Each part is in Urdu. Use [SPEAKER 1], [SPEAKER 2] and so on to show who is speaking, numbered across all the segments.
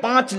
[SPEAKER 1] 5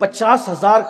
[SPEAKER 1] 50,000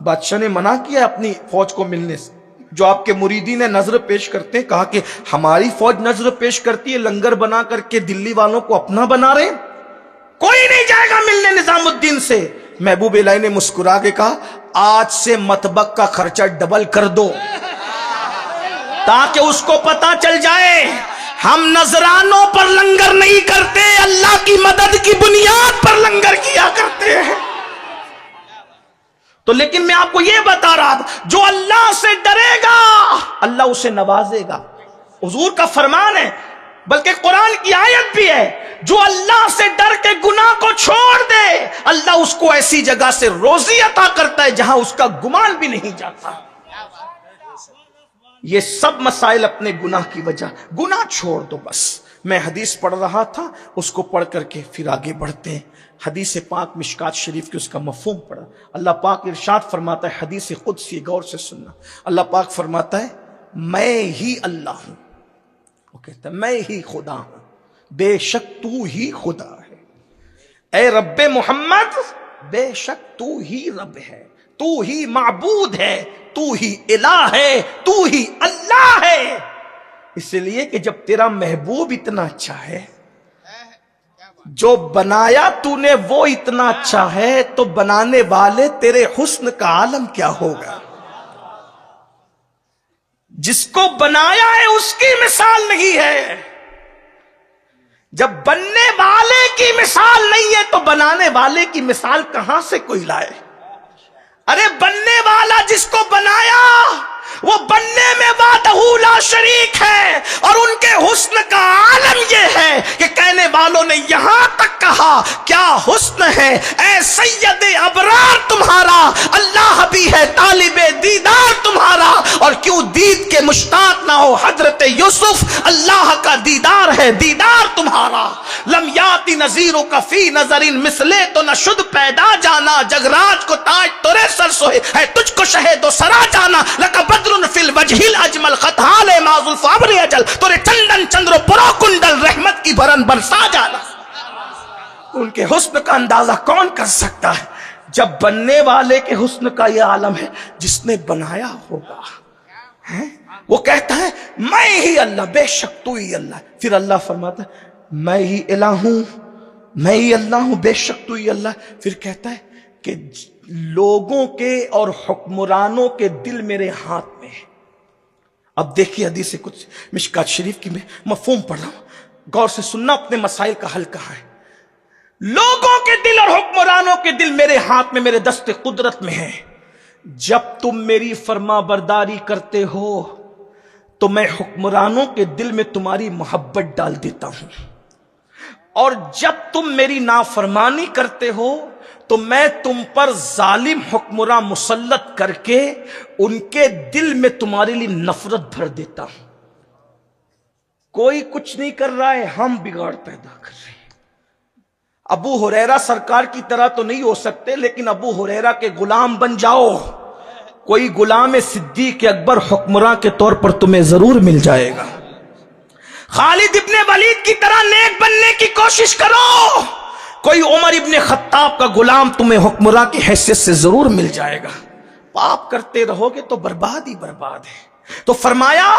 [SPEAKER 1] بادشاہ نے منع کیا اپنی فوج کو ملنے سے. جو آپ کے مریدین نظر پیش کرتے ہیں, کہا کہ ہماری فوج نظر پیش کرتی ہے, لنگر بنا کر کے دلی والوں کو اپنا بنا رہے, کوئی نہیں جائے گا ملنے نظام الدین سے. محبوب الہی نے مسکرا کے کہا آج سے مطبخ کا خرچہ ڈبل کر دو, تاکہ اس کو پتا چل جائے ہم نذرانوں پر لنگر نہیں کرتے, اللہ کی مدد کی بنیاد پر لنگر کیا کرتے ہیں. تو لیکن میں آپ کو یہ بتا رہا تھا, جو اللہ سے ڈرے گا اللہ اسے نوازے گا. حضور کا فرمان ہے, بلکہ قرآن کی آیت بھی ہے, جو اللہ سے ڈر کے گناہ کو چھوڑ دے اللہ اس کو ایسی جگہ سے روزی عطا کرتا ہے جہاں اس کا گمان بھی نہیں جاتا. یہ سب مسائل اپنے گناہ کی وجہ, گناہ چھوڑ دو بس. میں حدیث پڑھ رہا تھا, اس کو پڑھ کر کے پھر آگے بڑھتے ہیں. حدیث پاک مشکات شریف کی اس کا مفہوم پڑھا. اللہ پاک ارشاد فرماتا ہے, حدیث قدسی, غور سے سننا. اللہ پاک فرماتا ہے میں ہی اللہ ہوں, وہ کہتا ہے میں ہی خدا ہوں, بے شک تو ہی خدا ہے. اے رب محمد بے شک تو ہی رب ہے, تو ہی معبود ہے, تو ہی الہ ہے, تو ہی اللہ ہے. اس لیے کہ جب تیرا محبوب اتنا اچھا ہے, جو بنایا تو نے وہ اتنا اچھا ہے, تو بنانے والے تیرے حسن کا عالم کیا ہوگا. جس کو بنایا ہے اس کی مثال نہیں ہے. جب بننے والے کی مثال نہیں ہے تو بنانے والے کی مثال کہاں سے کوئی لائے. ارے بننے والا جس کو بنایا وہ بننے میں وحدہ لا شریک ہے, اور ان کے حسن کا عالم یہ ہے کہ کہنے والوں نے یہاں تک کہا کیا حسن ہے اے سید ابرار تمہارا, اللہ بھی ہے طالب دیدار تمہارا. اور کیوں دید کے مشتاق نہ ہو حضرت یوسف, اللہ کا دیدار ہے دیدار تمہارا. لم یاتی نظیروں کا فی نظر مثلے تو نہ شد پیدا جانا, جگراج کو تاج تورے سر سوئے ہے تجھ کو شہد و سرا جانا. لک بدر فی الوجہ الاجمل خطال ماذ الفابر اجل, تورے چندن چندر پرو کنڈل رحمت کی بھرن برسا جانا. ان کے حسن کا اندازہ کون کر سکتا ہے جب بننے والے کے حسن کا یہ عالم ہے جس نے بنایا ہوگا. وہ کہتا ہے میں ہی اللہ, بے شک تو ہی اللہ. پھر اللہ فرماتا ہے میں ہی الہ ہوں, میں ہی اللہ ہوں, بے شک تو ہی اللہ. پھر کہتا ہے کہ لوگوں کے اور حکمرانوں کے دل میرے ہاتھ میں ہے. اب دیکھیے حدیث کچھ مشکات شریف کی میں مفہوم پڑھ رہا ہوں, غور سے سننا, اپنے مسائل کا حل کہاں ہے. لوگوں کے دل اور حکمرانوں کے دل میرے ہاتھ میں, میرے دست قدرت میں ہے. جب تم میری فرما برداری کرتے ہو تو میں حکمرانوں کے دل میں تمہاری محبت ڈال دیتا ہوں, اور جب تم میری نافرمانی کرتے ہو تو میں تم پر ظالم حکمراں مسلط کر کے ان کے دل میں تمہارے لیے نفرت بھر دیتا ہوں. کوئی کچھ نہیں کر رہا ہے, ہم بگاڑ پیدا کر رہے ہیں. ابو ہریرہ سرکار کی طرح تو نہیں ہو سکتے, لیکن ابو ہریرہ کے غلام بن جاؤ, کوئی غلام صدیق اکبر حکمراں کے طور پر تمہیں ضرور مل جائے گا. خالد ابن ولید کی طرح نیک بننے کی کوشش کرو, کوئی عمر ابن خطاب کا غلام تمہیں حکمراں کی حیثیت سے ضرور مل جائے گا. پاپ کرتے رہو گے تو برباد ہی برباد ہے. تو فرمایا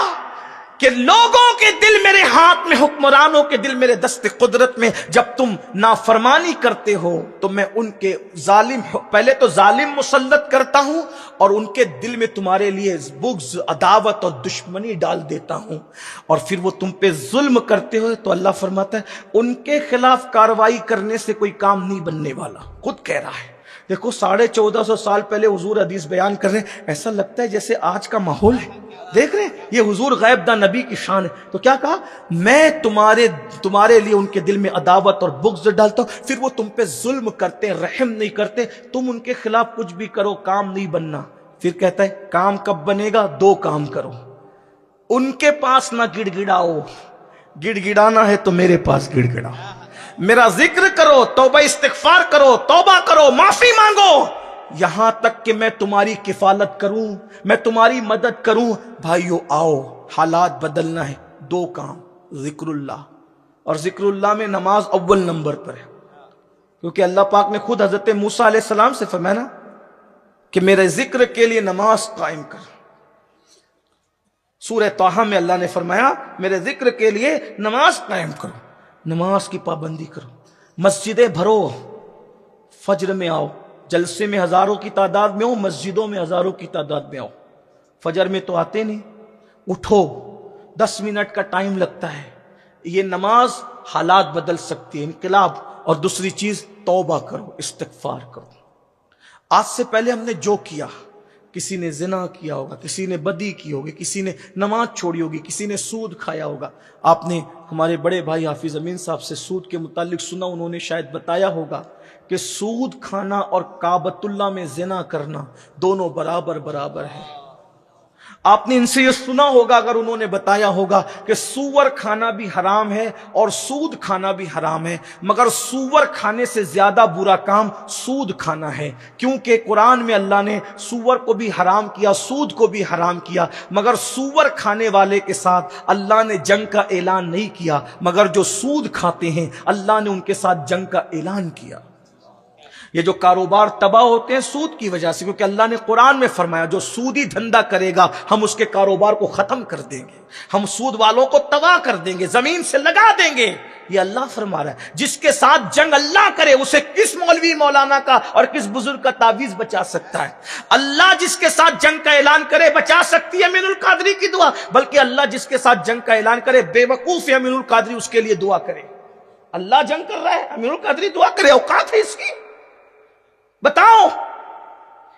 [SPEAKER 1] کہ لوگوں کے دل میرے ہاتھ میں, حکمرانوں کے دل میرے دست قدرت میں. جب تم نافرمانی کرتے ہو تو میں ان کے ظالم, پہلے تو ظالم مسلط کرتا ہوں اور ان کے دل میں تمہارے لیے بغض, عداوت اور دشمنی ڈال دیتا ہوں, اور پھر وہ تم پہ ظلم کرتے ہو. تو اللہ فرماتا ہے ان کے خلاف کارروائی کرنے سے کوئی کام نہیں بننے والا. خود کہہ رہا ہے. دیکھو 1450 سال پہلے حضور حدیث بیان کر رہے ہیں, ایسا لگتا ہے جیسے آج کا ماحول ہے. دیکھ رہے ہیں یہ حضور غیب داں نبی کی شان ہے. تو کیا کہا, میں تمہارے لیے ان کے دل میں عداوت اور بغض ڈالتا ہوں. پھر وہ تم پہ ظلم کرتے, رحم نہیں کرتے, تم ان کے خلاف کچھ بھی کرو کام نہیں بننا. پھر کہتا ہے کام کب بنے گا, 2 کام کرو, ان کے پاس نہ گڑ گڑاؤ, گڑ گڑانا ہے تو میرے پاس گڑ گڑاؤ, میرا ذکر کرو, توبہ استغفار کرو, توبہ کرو, معافی مانگو, یہاں تک کہ میں تمہاری کفالت کروں, میں تمہاری مدد کروں. بھائیو آؤ, حالات بدلنا ہے. 2 کام, ذکر اللہ, اور ذکر اللہ میں نماز اول نمبر پر ہے, کیونکہ اللہ پاک نے خود حضرت موسیٰ علیہ السلام سے فرمایا نا کہ میرے ذکر کے لیے نماز قائم کر. سورہ طٰہٰ میں اللہ نے فرمایا میرے ذکر کے لیے نماز قائم کرو, نماز کی پابندی کرو, مسجدیں بھرو, فجر میں آؤ, جلسے میں ہزاروں کی تعداد میں آؤ, مسجدوں میں ہزاروں کی تعداد میں آؤ. فجر میں تو آتے نہیں, اٹھو, 10 منٹ کا ٹائم لگتا ہے. یہ نماز حالات بدل سکتی ہے, انقلاب. اور دوسری چیز توبہ کرو, استغفار کرو. آج سے پہلے ہم نے جو کیا, کسی نے زنا کیا ہوگا, کسی نے بدی کی ہوگی, کسی نے نماز چھوڑی ہوگی, کسی نے سود کھایا ہوگا. آپ نے ہمارے بڑے بھائی حافظ امین صاحب سے سود کے متعلق سنا, انہوں نے شاید بتایا ہوگا کہ سود کھانا اور کعبۃ اللہ میں زنا کرنا دونوں برابر برابر ہے. آپ نے ان سے یہ سنا ہوگا اگر انہوں نے بتایا ہوگا کہ سور کھانا بھی حرام ہے اور سود کھانا بھی حرام ہے, مگر سور کھانے سے زیادہ برا کام سود کھانا ہے, کیونکہ قرآن میں اللہ نے سور کو بھی حرام کیا, سود کو بھی حرام کیا, مگر سور کھانے والے کے ساتھ اللہ نے جنگ کا اعلان نہیں کیا, مگر جو سود کھاتے ہیں اللہ نے ان کے ساتھ جنگ کا اعلان کیا. یہ جو کاروبار تباہ ہوتے ہیں سود کی وجہ سے, کیونکہ اللہ نے قرآن میں فرمایا جو سودی دھندا کرے گا ہم اس کے کاروبار کو ختم کر دیں گے, ہم سود والوں کو تباہ کر دیں گے, زمین سے لگا دیں گے. یہ اللہ فرما رہا ہے. جس کے ساتھ جنگ اللہ کرے اسے کس مولوی مولانا کا اور کس بزرگ کا تعویذ بچا سکتا ہے؟ اللہ جس کے ساتھ جنگ کا اعلان کرے بچا سکتی ہے امین القادری کی دعا, بلکہ اللہ جس کے ساتھ جنگ کا اعلان کرے بے وقوف ہے امین القادری اس کے لیے دعا کرے. اللہ جنگ کر رہا ہے, امین القادری دعا کرے, اوقات ہے اس کی؟ بتاؤ.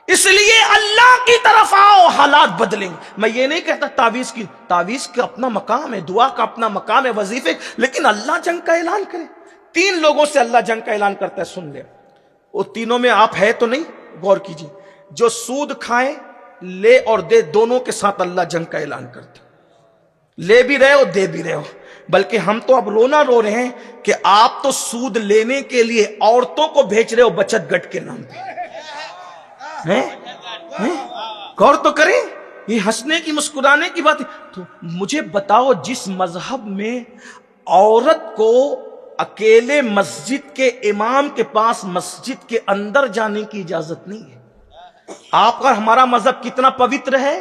[SPEAKER 1] اس لیے اللہ کی طرف آؤ, حالات بدلیں گے. میں یہ نہیں کہتا تعویذ کا اپنا مقام ہے, دعا کا اپنا مقام ہے, وظیفے, لیکن اللہ جنگ کا اعلان کرے. 3 لوگوں سے اللہ جنگ کا اعلان کرتا ہے, سن لے. وہ تینوں میں آپ ہے تو نہیں؟ غور کیجیے. جو سود کھائے, لے اور دے دونوں کے ساتھ اللہ جنگ کا اعلان کرتا ہے. لے بھی رہے ہو دے بھی رہے ہو. بلکہ ہم تو اب رونا رو رہے ہیں کہ آپ تو سود لینے کے لیے عورتوں کو بھیج رہے ہو بچت گٹ کے نام پہ. غور تو کریں, یہ ہنسنے کی مسکرانے کی بات ہے. تو مجھے بتاؤ, جس مذہب میں عورت کو اکیلے مسجد کے امام کے پاس مسجد کے اندر جانے کی اجازت نہیں ہے, آپ کا ہمارا مذہب کتنا پوتر ہے,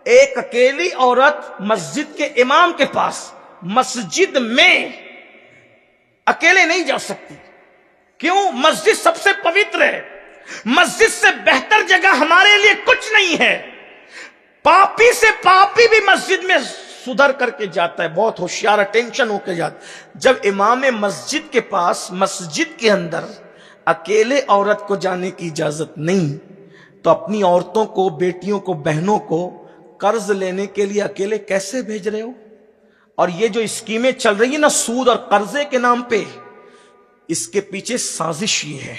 [SPEAKER 1] ایک اکیلی عورت مسجد کے امام کے پاس مسجد میں اکیلے نہیں جا سکتی. کیوں؟ مسجد سب سے پوتر ہے. مسجد سے بہتر جگہ ہمارے لیے کچھ نہیں ہے. پاپی سے پاپی بھی مسجد میں سدھر کر کے جاتا ہے, بہت ہوشیار ٹینشن ہو کے جاتا. جب امام مسجد کے پاس مسجد کے اندر اکیلے عورت کو جانے کی اجازت نہیں, تو اپنی عورتوں کو, بیٹیوں کو, بہنوں کو قرض لینے کے لیے اکیلے کیسے بھیج رہے ہو؟ اور یہ جو اسکیمیں چل رہی ہیں نا سود اور قرضے کے نام پہ, اس کے پیچھے سازش یہ ہے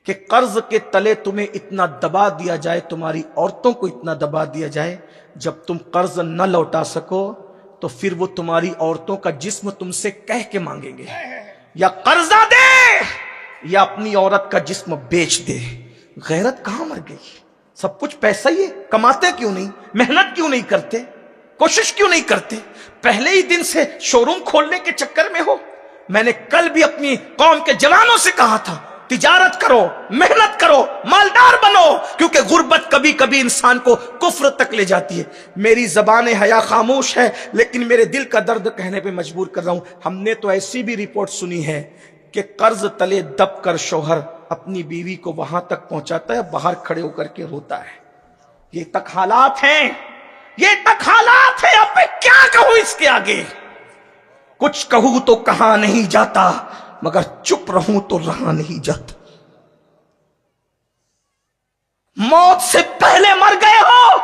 [SPEAKER 1] کہ قرض کے تلے تمہیں اتنا دبا دیا جائے, تمہاری عورتوں کو اتنا دبا دیا جائے, جب تم قرض نہ لوٹا سکو تو پھر وہ تمہاری عورتوں کا جسم تم سے کہہ کے مانگیں گے, یا قرضہ دے یا اپنی عورت کا جسم بیچ دے. غیرت کہاں مر گئی؟ سب کچھ پیسہ ہی ہے, کماتے کیوں نہیں؟ محنت کیوں نہیں کرتے؟ کوشش کیوں نہیں کرتے؟ پہلے ہی دن سے شو روم کھولنے کے چکر میں ہو. میں نے کل بھی اپنی قوم کے جوانوں سے کہا تھا تجارت کرو, محنت کرو, مالدار بنو, کیونکہ غربت کبھی کبھی انسان کو کفر تک لے جاتی ہے. میری زبان حیا خاموش ہے, لیکن میرے دل کا درد کہنے پہ مجبور کر رہا ہوں. ہم نے تو ایسی بھی رپورٹ سنی ہے کہ قرض تلے دب کر شوہر اپنی بیوی کو وہاں تک پہنچاتا ہے, باہر کھڑے ہو کر کے روتا ہے. یہ تک حالات ہیں, یہ تک حالات ہیں. اب میں کیا کہوں اس کے آگے؟ کچھ کہوں تو کہا نہیں جاتا, مگر چپ رہوں تو رہا نہیں جاتا. موت سے پہلے مر گئے ہو.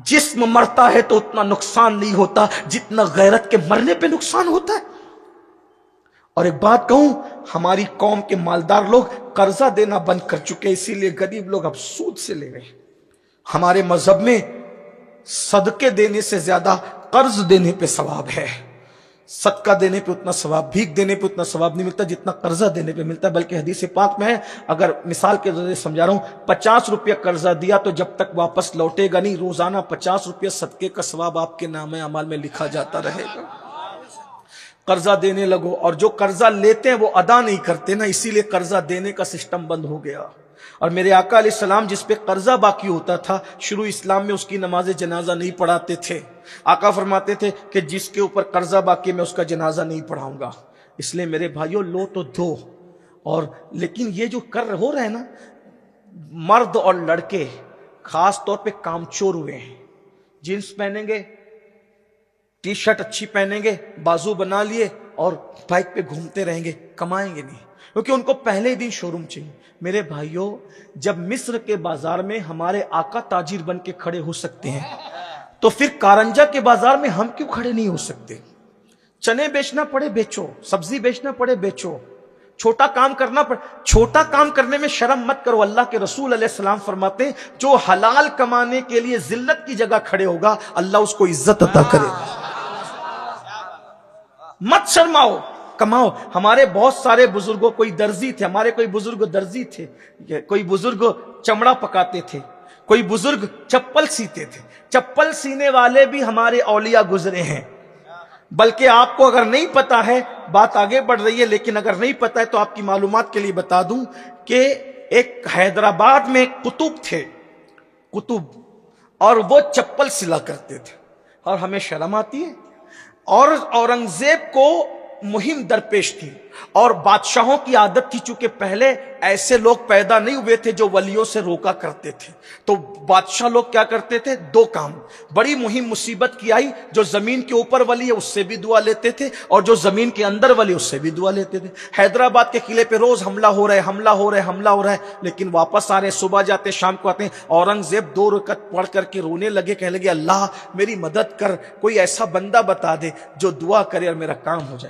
[SPEAKER 1] جسم مرتا ہے تو اتنا نقصان نہیں ہوتا جتنا غیرت کے مرنے پہ نقصان ہوتا ہے. اور ایک بات کہوں, ہماری قوم کے مالدار لوگ قرضہ دینا بند کر چکے, اسی لیے غریب لوگ اب سود سے لے رہے ہیں. ہمارے مذہب میں صدقے دینے سے زیادہ قرض دینے پہ ثواب ہے. صدقہ دینے پہ اتنا ثواب, بھیک دینے پہ اتنا ثواب نہیں ملتا جتنا قرضہ دینے پہ ملتا ہے. بلکہ حدیث پاک میں ہے, اگر مثال کے ذریعے سمجھا رہا ہوں, 50 روپیہ قرضہ دیا تو جب تک واپس لوٹے گا نہیں, روزانہ 50 روپیہ صدقے کا ثواب آپ کے نامہ اعمال میں لکھا جاتا رہے گا. قرضہ دینے لگو, اور جو قرضہ لیتے ہیں وہ ادا نہیں کرتے نا, اسی لیے قرضہ دینے کا سسٹم بند ہو گیا. اور میرے آقا علیہ السلام جس پہ قرضہ باقی ہوتا تھا شروع اسلام میں اس کی نماز جنازہ نہیں پڑھاتے تھے. آقا فرماتے تھے کہ جس کے اوپر قرضہ باقی میں اس کا جنازہ نہیں پڑھاؤں گا. اس لیے میرے بھائیوں لو تو دو. اور لیکن یہ جو ہو رہا ہے نا، مرد اور لڑکے خاص طور پہ کامچور ہوئے ہیں. جینس پہنیں گے، ٹی شرٹ اچھی پہنیں گے، بازو بنا لیے اور بائک پہ گھومتے رہیں گے، کمائیں گے نہیں، کیونکہ ان کو پہلے دن شو روم چاہیے. میرے بھائیوں جب مصر کے بازار میں ہمارے آقا تاجر بن کے کھڑے ہو سکتے ہیں تو پھر کارنجا کے بازار میں ہم کیوں کھڑے نہیں ہو سکتے؟ چنے بیچنا پڑے بیچو، سبزی بیچنا پڑے بیچو، چھوٹا کام کرنا پڑے. چھوٹا کام کرنے میں شرم مت کرو. اللہ کے رسول علیہ السلام فرماتے ہیں جو حلال کمانے کے لیے ذلت کی جگہ کھڑے ہوگا اللہ اس کو عزت عطا کرے گا. مت شرماؤ، کماؤ. ہمارے بہت سارے بزرگوں، کوئی درزی تھے، ہمارے کوئی بزرگ درزی تھے، کوئی بزرگ چمڑا پکاتے تھے، کوئی بزرگ چپل سیتے تھے. چپل سینے والے بھی ہمارے اولیاء گزرے ہیں. بلکہ آپ کو اگر نہیں پتا ہے، بات آگے بڑھ رہی ہے، لیکن اگر نہیں پتا ہے تو آپ کی معلومات کے لیے بتا دوں کہ ایک حیدرآباد میں قطب تھے، قطب، اور وہ چپل سلا کرتے تھے. اور ہمیں شرم آتی ہے. اور اورنگزیب کو مہم درپیش تھی اور بادشاہوں کی عادت تھی، چونکہ پہلے ایسے لوگ پیدا نہیں ہوئے تھے جو ولیوں سے روکا کرتے تھے، تو بادشاہ لوگ کیا کرتے تھے؟ دو کام. بڑی مہم مصیبت کی آئی، جو زمین کے اوپر ولی ہے اس سے بھی دعا لیتے تھے اور جو زمین کے اندر ولی اس سے بھی دعا لیتے تھے. حیدرآباد کے قلعے پہ روز حملہ ہو رہا ہے، حملہ ہو رہا ہے، حملہ ہو رہا ہے، لیکن واپس آ رہے ہیں، صبح جاتے شام کو آتے ہیں. اورنگزیب 2 رکعت پڑھ کر کے رونے لگے، کہنے لگے اللہ میری مدد کر، کوئی ایسا بندہ بتا دے جو دعا کرے اور میرا کام ہو جائے.